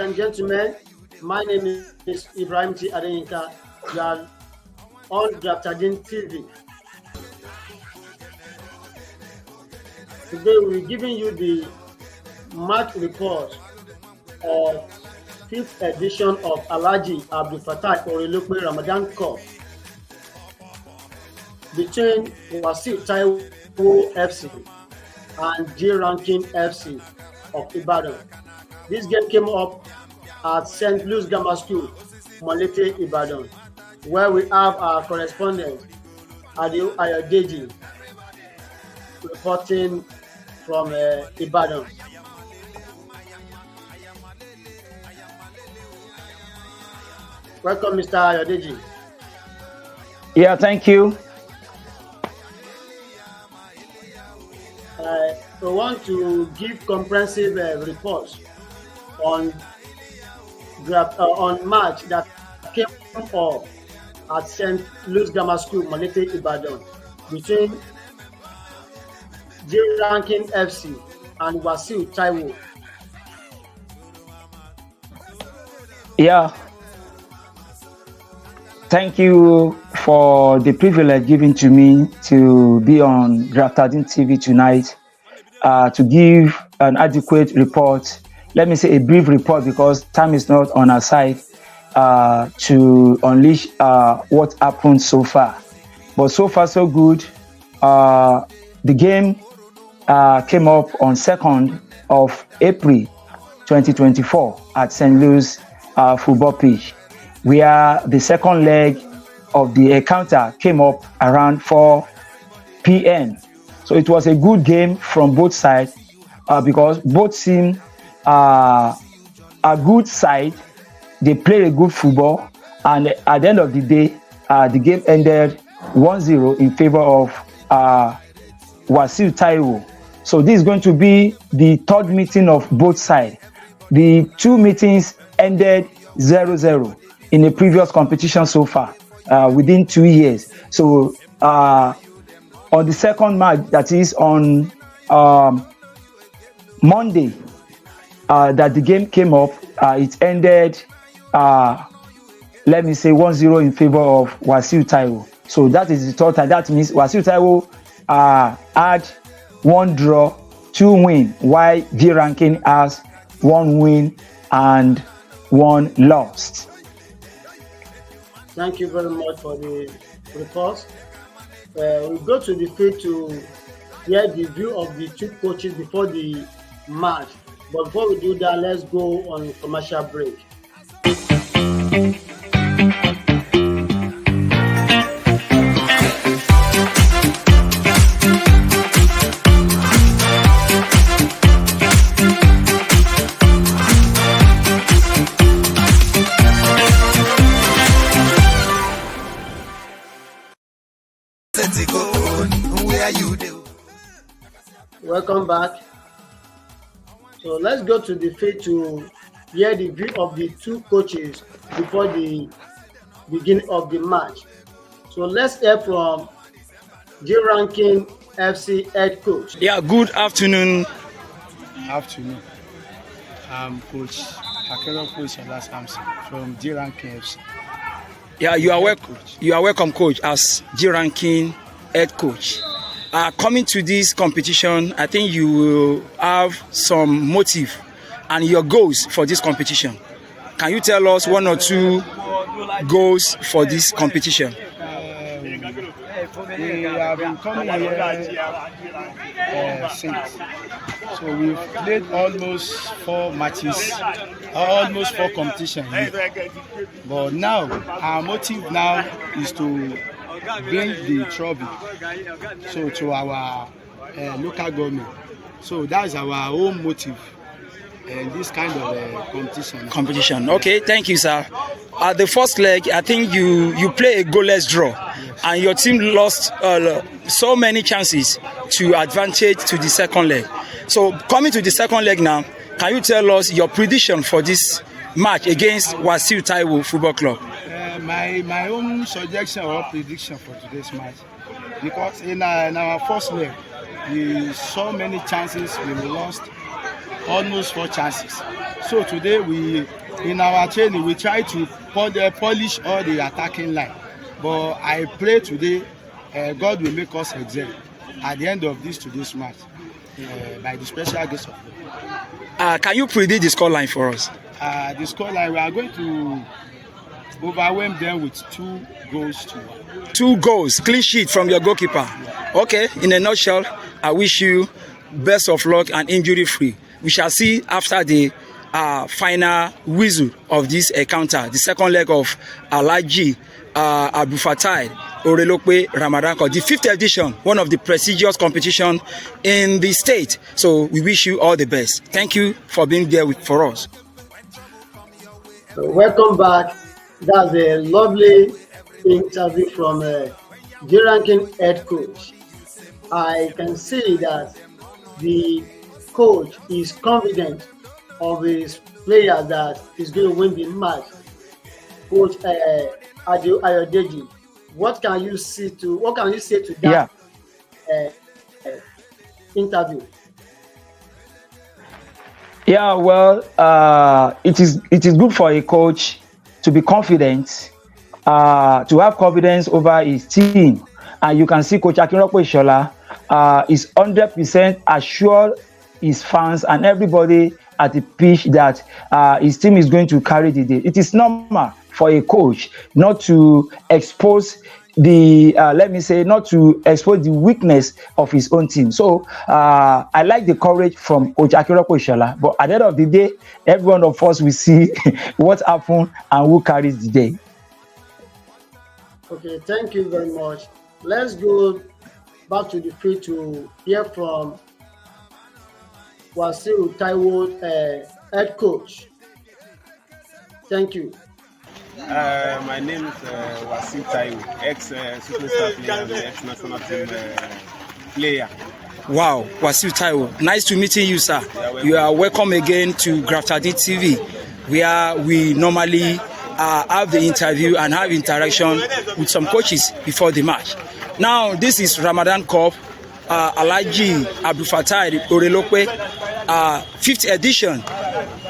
and gentlemen, my name is Ibrahim T. Adeyinka. You are on Draftadin TV. Today we're giving you the match report of 5th edition of Alhaji AbdulFatai Orelope Ramadan Cup between Wasiu Taiwo FC and J Ranking FC of Ibadan. This game came up at St. Louis Grammar School, Molete, Ibadan, where we have our correspondent, Alhaji, reporting from Ibadan. Welcome, Mr. Alhaji. Yeah, thank you. We want to give comprehensive reports on match that came up at St. Louis Grammar School, Molete, Ibadan, between J Ranking FC and Wasiu Taiwo. Yeah. Thank you for the privilege given to me to be on Draftadin TV tonight to give an adequate report. Let me say a brief report because time is not on our side to unleash what happened so far. But so far, so good. The game came up on 2nd of April 2024 at St. Louis football pitch, where the second leg of the encounter came up around 4 p.m. So it was a good game from both sides because both teams are a good side. They played a good football, and at the end of the day, the game ended 1-0 in favor of Wasiu Taiwo. So this is going to be the third meeting of both sides. The two meetings ended 0-0 in a previous competition so far within 2 years. So on the second match, that is on Monday, that the game came up, it ended, let me say, 1-0 in favor of Wasiu Taiwo. So that is the third time. That means Wasiu Taiwo had 1 draw, 2 win, while J Ranking has 1 win and 1 lost. Thank you very much for the report. We go to the field to hear the view of the two coaches before the match. But before we do that, let's go on commercial break. Welcome back. So let's go to the field to hear the view of the two coaches before the beginning of the match. So let's hear from J Ranking FC head coach. Yeah, good afternoon. Afternoon. I'm Coach Akero Coach Samson from J Ranking FC. Yeah, you are welcome. You are welcome, coach, as J Ranking head coach. Coming to this competition, I think you will have some motive and your goals for this competition. Can you tell us 1 or 2 goals for this competition? We have been coming here since. So we've played almost 4 matches, almost 4 competitions here. But now, our motive now is to bring the trophy to our local government. So that's our own motive in this kind of competition. Okay, thank you, sir. At the first leg, I think you play a goalless draw, yes, and your team lost so many chances to advantage to the second leg. So coming to the second leg now, can you tell us your prediction for this match against Wasiu Taiwo Football Club? My own suggestion or prediction for today's match, because in our first leg, we saw many chances, we lost almost 4 chances. So today in our training, we try to polish all the attacking line. But I pray today, God will make us excel at the end of today's match by the special grace of God. Can you predict the scoreline for us? The scoreline, we are going to overwhelm them with 2 goals to 1. 2 goals, clean sheet from your goalkeeper. Okay, in a nutshell, I wish you best of luck and injury free. We shall see after the final whistle of this encounter, the second leg of Alhaji, AbdulFatai, Orelope, Ramadan, the 5th edition, one of the prestigious competition in the state. So we wish you all the best. Thank you for being there for us. So welcome back. That's a lovely interview from G-ranking head coach. I can see that the coach is confident of his player that he's going to win the match. Coach Ayodeji, what can you say to that interview? Yeah, well, it is good for a coach to be confident, to have confidence over his team. And you can see Coach Akinropo Ishola is 100% assured his fans and everybody at the pitch that his team is going to carry the day. It is normal for a coach not to expose not to expose the weakness of his own team. So I like the courage from Coach Akinropo Ishola, but at the end of the day, every one of us will see what happened and who carries the day. Okay, thank you very much. Let's go back to the field to hear from Wasiu Taiwo, head coach. Thank you. My name is Wasiu Taiwo, ex-superstar player and ex-national team player. Wow, Wasiu Taiwo, nice to meeting you, sir. You are welcome again to Graftadin TV, where we normally have the interview and have interaction with some coaches before the match. Now, this is Ramadan Cup, Alhaji AbdulFatai Orelope, 5th edition.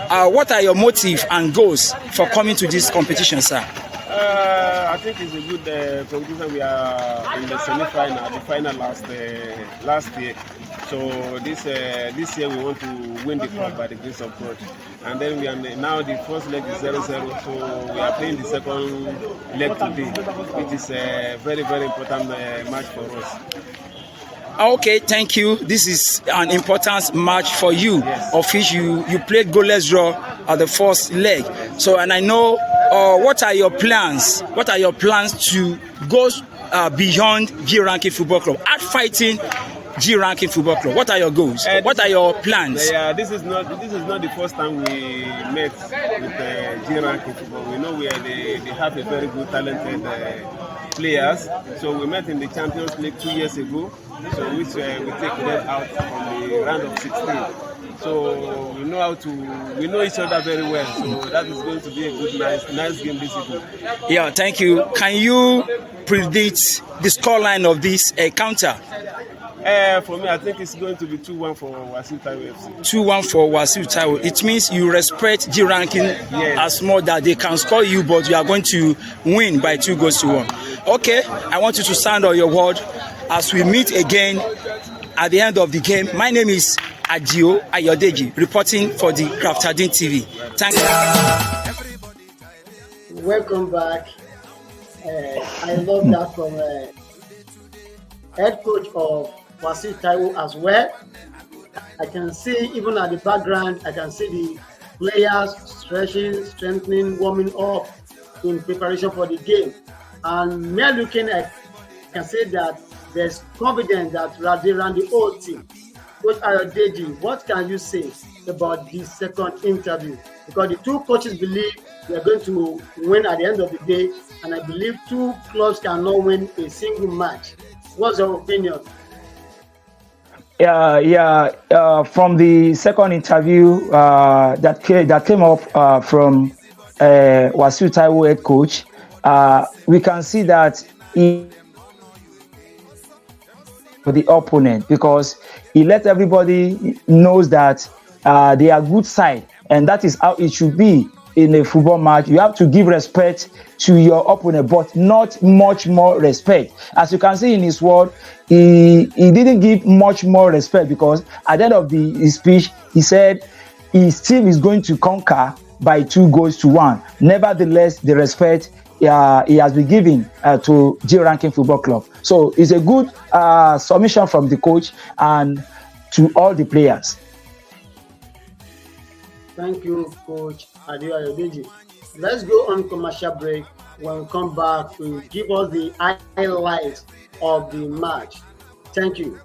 What are your motives and goals for coming to this competition, sir? I think it's a good competition. We are in the semi-final, the final last year. So this year we want to win the cup by the grace of God. And then we are now the first leg is 0-0. So we are playing the second leg today, which is a very, very important match for us. Okay, thank you. This is an important match for you, yes, of which you played goalless draw at the first leg. So, and I know what are your plans? What are your plans to go beyond G-ranking football club, at fighting G-ranking football club? What are your goals? What are your plans? This is not the first time we met with G-ranking football. We know they have a very good talented players. So we met in the Champions League 2 years ago. So we take them out from the round of 16. So we know each other very well. So that is going to be a good, nice game this evening. Yeah, thank you. Can you predict the scoreline of this encounter? For me, I think it's going to be 2-1 for Wasiu Taiwo FC. 2-1 for Wasiu Taiwo. It means you respect G ranking, yes, as more that they can score you, but you are going to win by 2-1. Okay, I want you to stand on your word as we meet again at the end of the game. My name is Ayodeji, reporting for the Graftadin TV. Thank you. Welcome back. I love that from head coach of Wasiu Taiwo as well. I can see even at the background, I can see the players stretching, strengthening, warming up in preparation for the game. And me looking at, I can say that there's confidence that they ran the whole team. Coach Ayodeji, what can you say about this second interview? Because the two coaches believe they are going to win at the end of the day, and I believe two clubs cannot win a single match. What's your opinion? From the second interview that came up from Wasiu Taiwo head coach, we can see that for the opponent, because he let everybody knows that they are good side and that is how it should be in a football match. You have to give respect to your opponent, but not much more respect. As you can see in his word, he didn't give much more respect, because at the end of his speech, he said his team is going to conquer by 2 goals to 1. Nevertheless, the respect he has been giving to J Ranking Football Club. So it's a good submission from the coach and to all the players. Thank you, Coach Adebayo. Let's go on commercial break. When we come back, we'll give us the highlights of the match. Thank you.